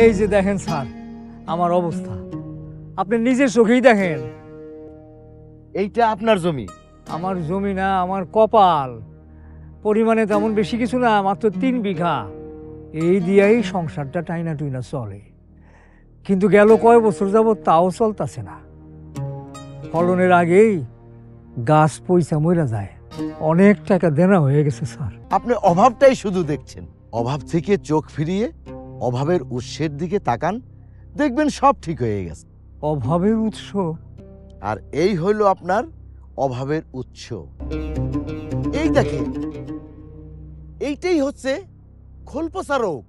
এই যে দেখেন স্যার আমার অবস্থা, আপনি নিজের চোখেই দেখেন। এইটা আপনার জমি? আমার জমি না, আমার কপাল। পরিমাণে তেমন বেশি কিছু না, মাত্র 3 বিঘা। এই দিয়েই সংসারটা টাইনা টুইনা চলে, কিন্তু গেল কয় বছর যাবত তাও চলতেছে না। ফলনের আগেই গাছ পয়সা মইরা যায়। অনেক টাকা দেনা হয়ে গেছে স্যার। আপনি অভাবটাই শুধু দেখছেন। অভাব থেকে চোখ ফিরিয়ে অভাবের উৎসের দিকে তাকান, দেখবেন সব ঠিক হয়ে গেছে। অভাবের উৎস? আর এই হইল আপনার অভাবের উৎস। এই দেখেন, এইটাই হচ্ছে খোলপচা রোগ।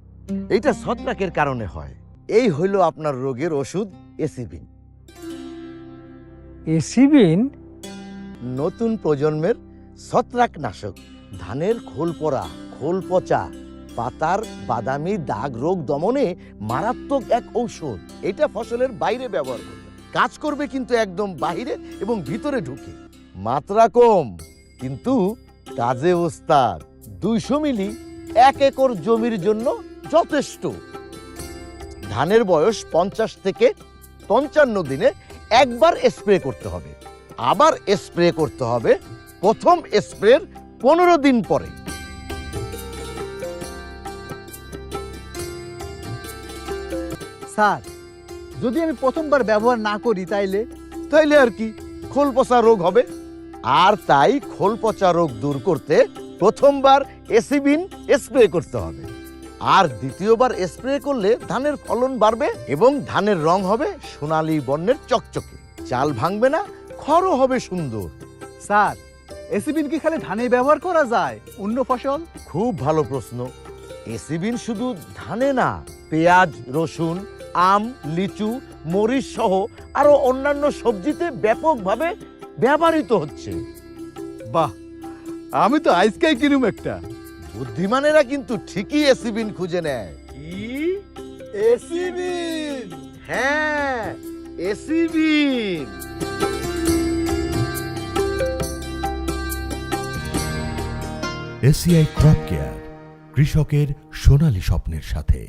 এইটা ছত্রাকের কারণে হয়। এই হইল আপনার রোগের ওষুধ এসিবিন। এসিবিন? নতুন প্রজন্মের ছত্রাকনাশক। ধানের খোল পড়া, খোল পচা, পাতার বাদামি দাগ রোগ দমনে মারাত্মক এক ঔষধ। এটা ফসলের বাইরে ব্যবহার করবে, কাজ করবে কিন্তু একদম বাইরে এবং ভিতরে ঢুকে। মাত্রা কম কিন্তু কাজে ওস্তাদ। 200 মিলি 1 একর জমির জন্য যথেষ্ট। ধানের বয়স 50 থেকে 55 দিনে একবার স্প্রে করতে হবে। আবার স্প্রে করতে হবে প্রথম স্প্রের 15 দিন পরে। স্যার, যদি আমি প্রথমবার ব্যবহার না করি তাইলে আর কি, খোল পচা রোগ হবে। আর তাই খোল পচা রোগ দূর করতে প্রথমবার এসিবিন স্প্রে করতে হবে। আর দ্বিতীয়বার স্প্রে করলে ধানের ফলন বাড়বে এবং ধানের রং হবে সোনালী বর্ণের চকচকে। চাল ভাঙবে না, খড়ও হবে সুন্দর। স্যার, এসিবিন কি খালি ধানে ব্যবহার করা যায়, অন্য ফসল? খুব ভালো প্রশ্ন। এসিবিন শুধু ধানে না, পেঁয়াজ, রসুন, আম, লিচু, মরিচ সহ আরো অন্যান্য সবজিতে ব্যাপকভাবে ব্যবহৃত হচ্ছে। বাহ, আমি তো আইসকাই কিনুম একটা। বুদ্ধিমানেরা কিন্তু ঠিকই এসিবিন খুঁজে নেয়। কি এসিবিন? হ্যাঁ, এসিবিন। এসিআই ক্রপ কেয়ার, কৃষকের সোনালী স্বপ্নের সাথে।